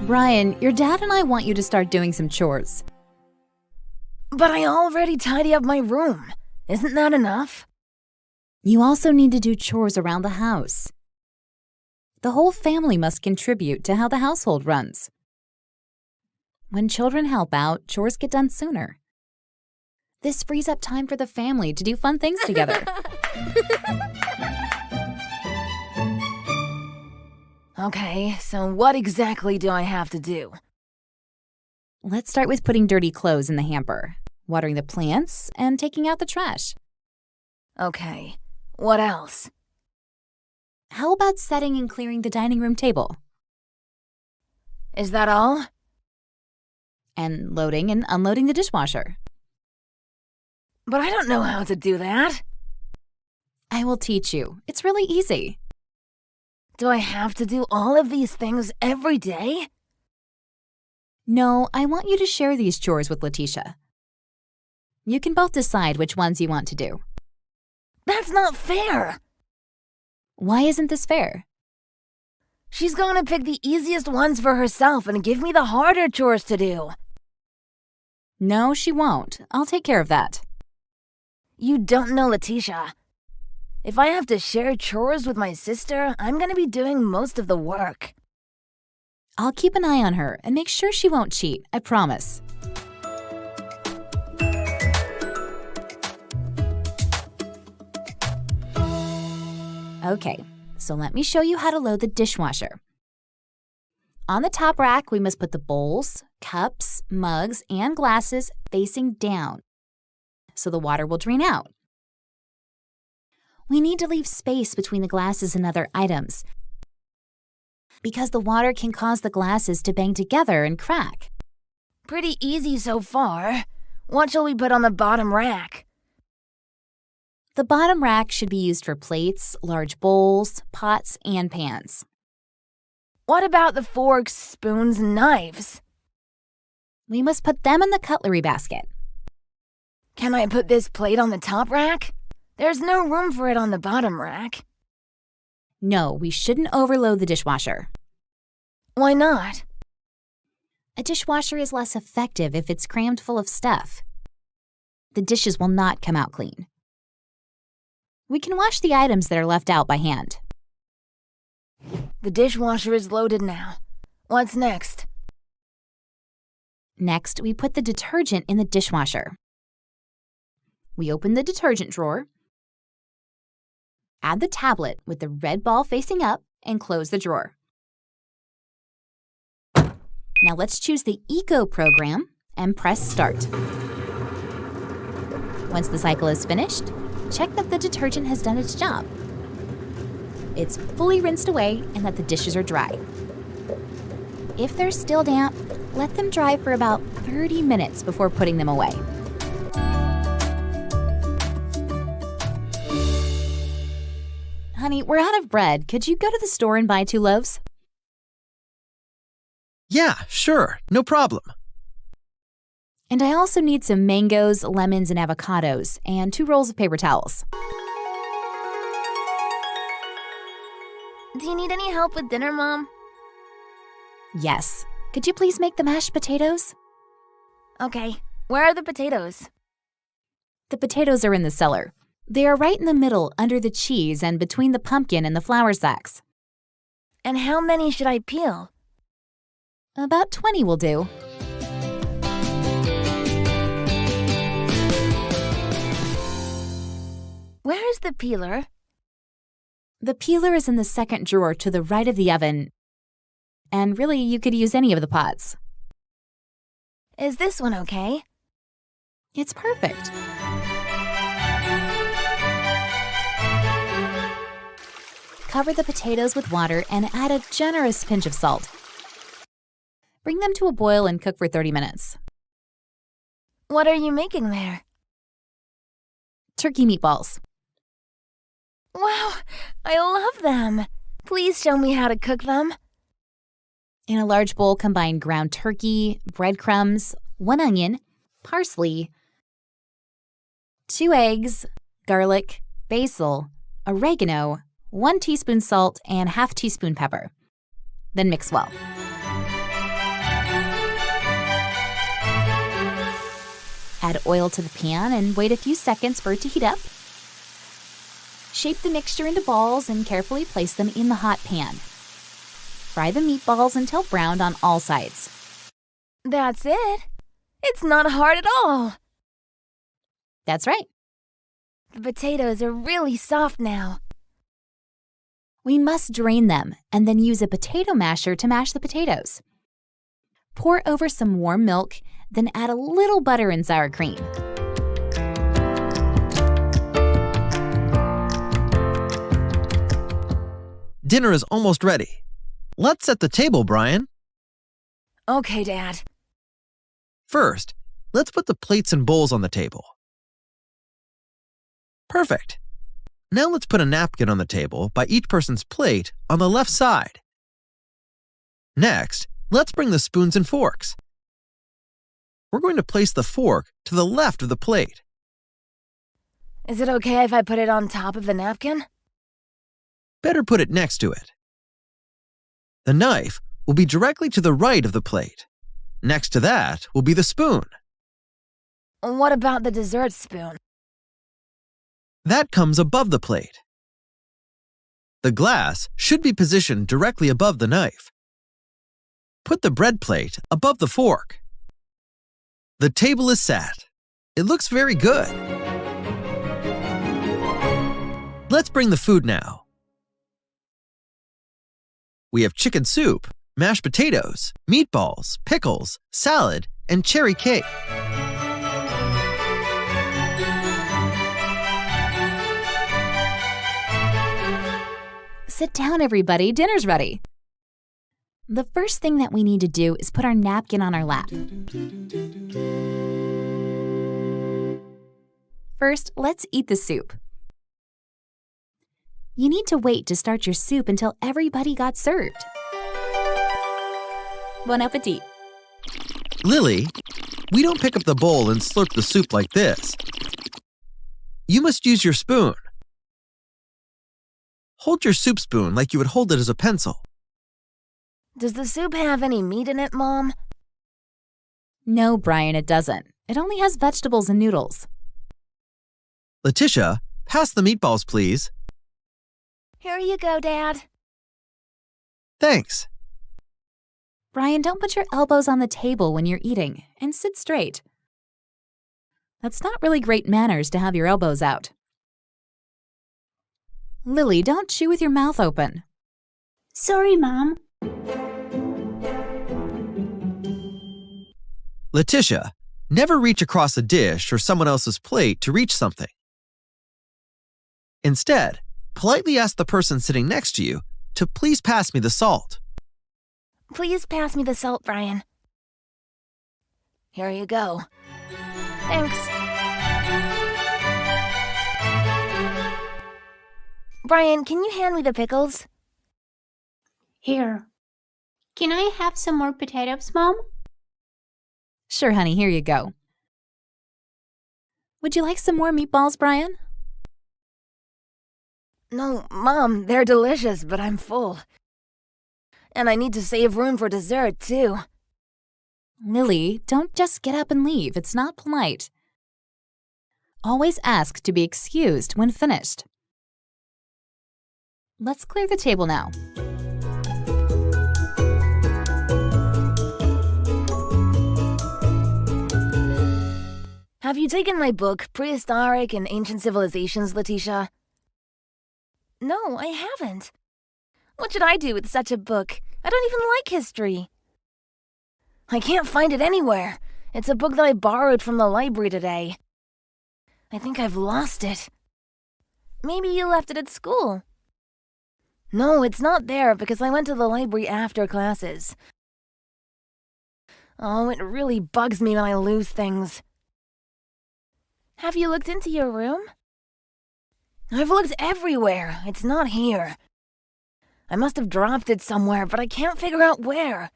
Brian, your dad and I want you to start doing some chores. But I already tidy up my room. Isn't that enough? You also need to do chores around the house. The whole family must contribute to how the household runs. When children help out, chores get done sooner. This frees up time for the family to do fun things together. Okay, so what exactly do I have to do? Let's start with putting dirty clothes in the hamper, watering the plants, and taking out the trash. Okay, what else? How about setting and clearing the dining room table? Is that all? And loading and unloading the dishwasher. But I don't know how to do that. I will teach you. It's really easy. Do I have to do all of these things every day? No, I want you to share these chores with Letitia. You can both decide which ones you want to do. That's not fair. Why isn't this fair? She's going to pick the easiest ones for herself and give me the harder chores to do. No, she won't. I'll take care of that. You don't know Letitia. If I have to share chores with my sister, I'm going to be doing most of the work. I'll keep an eye on her and make sure she won't cheat, I promise. Okay, so let me show you how to load the dishwasher. On the top rack, we must put the bowls, cups, mugs, and glasses facing down, so the water will drain out. We need to leave space between the glasses and other items, because the water can cause the glasses to bang together and crack. Pretty easy so far. What shall we put on the bottom rack? The bottom rack should be used for plates, large bowls, pots, and pans. What about the forks, spoons, and knives? We must put them in the cutlery basket. Can I put this plate on the top rack? There's no room for it on the bottom rack. No, we shouldn't overload the dishwasher. Why not? A dishwasher is less effective if it's crammed full of stuff. The dishes will not come out clean. We can wash the items that are left out by hand. The dishwasher is loaded now. What's next? Next, we put the detergent in the dishwasher. We open the detergent drawer, add the tablet with the red ball facing up, and close the drawer. Now let's choose the Eco program and press Start. Once the cycle is finished, check that the detergent has done its job. It's fully rinsed away and that the dishes are dry. If they're still damp, let them dry for about 30 minutes before putting them away. Honey, we're out of bread. Could you go to the store and buy 2 loaves? Yeah, sure, no problem. And I also need some mangoes, lemons, and avocados, and 2 rolls of paper towels. Do you need any help with dinner, Mom? Yes. Could you please make the mashed potatoes? Okay. Where are the potatoes? The potatoes are in the cellar. They are right in the middle under the cheese and between the pumpkin and the flour sacks. And how many should I peel? About 20 will do. Where is the peeler? The peeler is in the second drawer to the right of the oven. And really, you could use any of the pots. Is this one okay? It's perfect. Cover the potatoes with water and add a generous pinch of salt. Bring them to a boil and cook for 30 minutes. What are you making there? Turkey meatballs. Wow, I love them. Please show me how to cook them. In a large bowl, combine ground turkey, breadcrumbs, 1 onion, parsley, 2 eggs, garlic, basil, oregano, 1 teaspoon salt, and ½ teaspoon pepper. Then mix well. Add oil to the pan and wait a few seconds for it to heat up. Shape the mixture into balls and carefully place them in the hot pan. Fry the meatballs until browned on all sides. That's it. It's not hard at all. That's right. The potatoes are really soft now. We must drain them and then use a potato masher to mash the potatoes. Pour over some warm milk, then add a little butter and sour cream. Dinner is almost ready. Let's set the table, Brian. Okay, Dad. First, let's put the plates and bowls on the table. Perfect. Now let's put a napkin on the table by each person's plate on the left side. Next, let's bring the spoons and forks. We're going to place the fork to the left of the plate. Is it okay if I put it on top of the napkin? Better put it next to it. The knife will be directly to the right of the plate. Next to that will be the spoon. What about the dessert spoon? That comes above the plate. The glass should be positioned directly above the knife. Put the bread plate above the fork. The table is set. It looks very good. Let's bring the food now. We have chicken soup, mashed potatoes, meatballs, pickles, salad, and cherry cake. Sit down, everybody. Dinner's ready. The first thing that we need to do is put our napkin on our lap. First, let's eat the soup. You need to wait to start your soup until everybody got served. Bon appetit. Lily, we don't pick up the bowl and slurp the soup like this. You must use your spoon. Hold your soup spoon like you would hold it as a pencil. Does the soup have any meat in it, Mom? No, Brian, it doesn't. It only has vegetables and noodles. Letitia, pass the meatballs, please. Here you go, Dad. Thanks. Brian, don't put your elbows on the table when you're eating, and sit straight. That's not really great manners to have your elbows out. Lily, don't chew with your mouth open. Sorry, Mom. Letitia, never reach across a dish or someone else's plate to reach something. Instead, politely ask the person sitting next to you to please pass me the salt. Please pass me the salt, Brian. Here you go. Thanks. Brian, can you hand me the pickles? Here. Can I have some more potatoes, Mom? Sure, honey, here you go. Would you like some more meatballs, Brian? No, Mom, they're delicious, but I'm full. And I need to save room for dessert, too. Lily, don't just get up and leave. It's not polite. Always ask to be excused when finished. Let's clear the table now. Have you taken my book, Prehistoric and Ancient Civilizations, Letitia? No, I haven't. What should I do with such a book? I don't even like history. I can't find it anywhere. It's a book that I borrowed from the library today. I think I've lost it. Maybe you left it at school. No, it's not there because I went to the library after classes. Oh, it really bugs me when I lose things. Have you looked into your room? I've looked everywhere. It's not here. I must have dropped it somewhere, but I can't figure out where.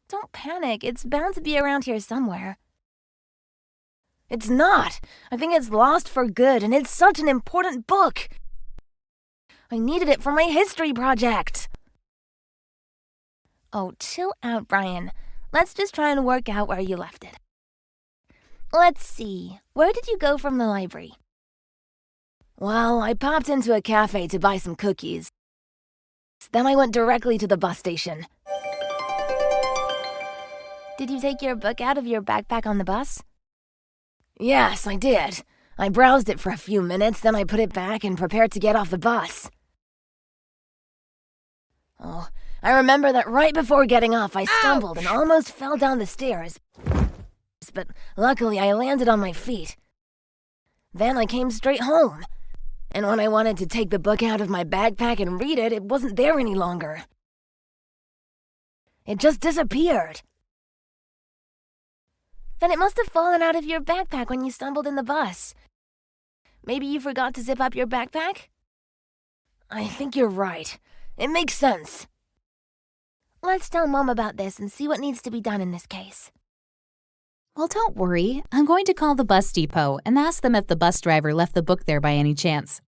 Don't panic. It's bound to be around here somewhere. It's not. I think it's lost for good, and it's such an important book. I needed it for my history project. Oh, chill out, Brian. Let's just try and work out where you left it. Let's see. Where did you go from the library? Well, I popped into a cafe to buy some cookies. Then I went directly to the bus station. Did you take your book out of your backpack on the bus? Yes, I did. I browsed it for a few minutes, then I put it back and prepared to get off the bus. Oh, I remember that right before getting off, I stumbled and almost fell down the stairs. But luckily, I landed on my feet. Then I came straight home. And when I wanted to take the book out of my backpack and read it, it wasn't there any longer. It just disappeared. Then it must have fallen out of your backpack when you stumbled in the bus. Maybe you forgot to zip up your backpack? I think you're right. It makes sense. Let's tell Mom about this and see what needs to be done in this case. Well, don't worry. I'm going to call the bus depot and ask them if the bus driver left the book there by any chance.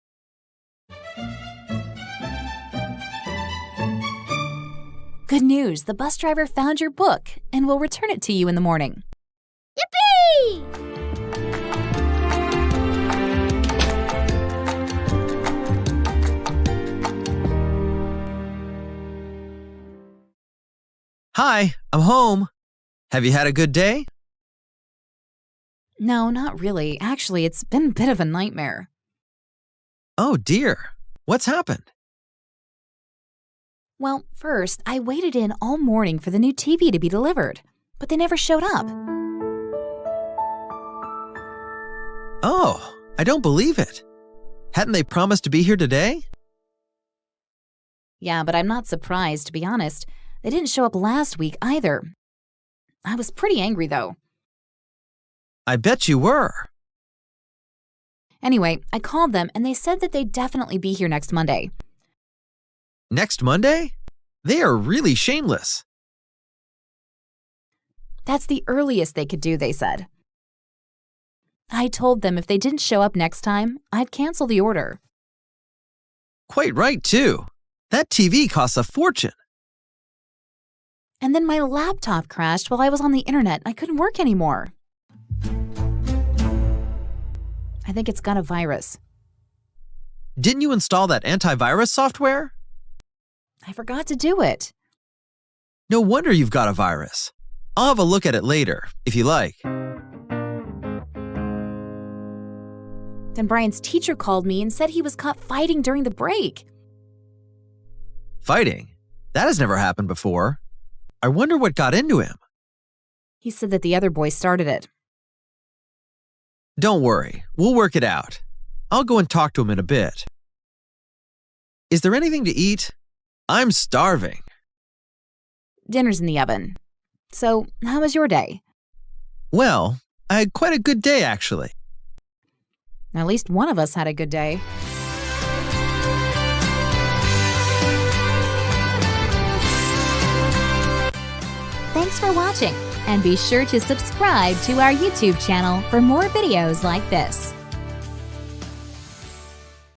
Good news, the bus driver found your book and will return it to you in the morning. Yippee! Hi, I'm home. Have you had a good day? No, not really. Actually, it's been a bit of a nightmare. Oh dear. What's happened? Well, first, I waited in all morning for the new TV to be delivered, but they never showed up. Oh, I don't believe it. Hadn't they promised to be here today? Yeah, but I'm not surprised, to be honest. They didn't show up last week either. I was pretty angry, though. I bet you were. Anyway, I called them and they said that they'd definitely be here next Monday. Next Monday? They are really shameless. That's the earliest they could do, they said. I told them if they didn't show up next time, I'd cancel the order. Quite right, too. That TV costs a fortune. And then my laptop crashed while I was on the internet. I couldn't work anymore. I think it's got a virus. Didn't you install that antivirus software? I forgot to do it. No wonder you've got a virus. I'll have a look at it later, if you like. Then Brian's teacher called me and said he was caught fighting during the break. Fighting? That has never happened before. I wonder what got into him. He said that the other boy started it. Don't worry, we'll work it out. I'll go and talk to him in a bit. Is there anything to eat? I'm starving. Dinner's in the oven. So, how was your day? Well, I had quite a good day, actually. At least one of us had a good day. Thanks for watching, and be sure to subscribe to our YouTube channel for more videos like this.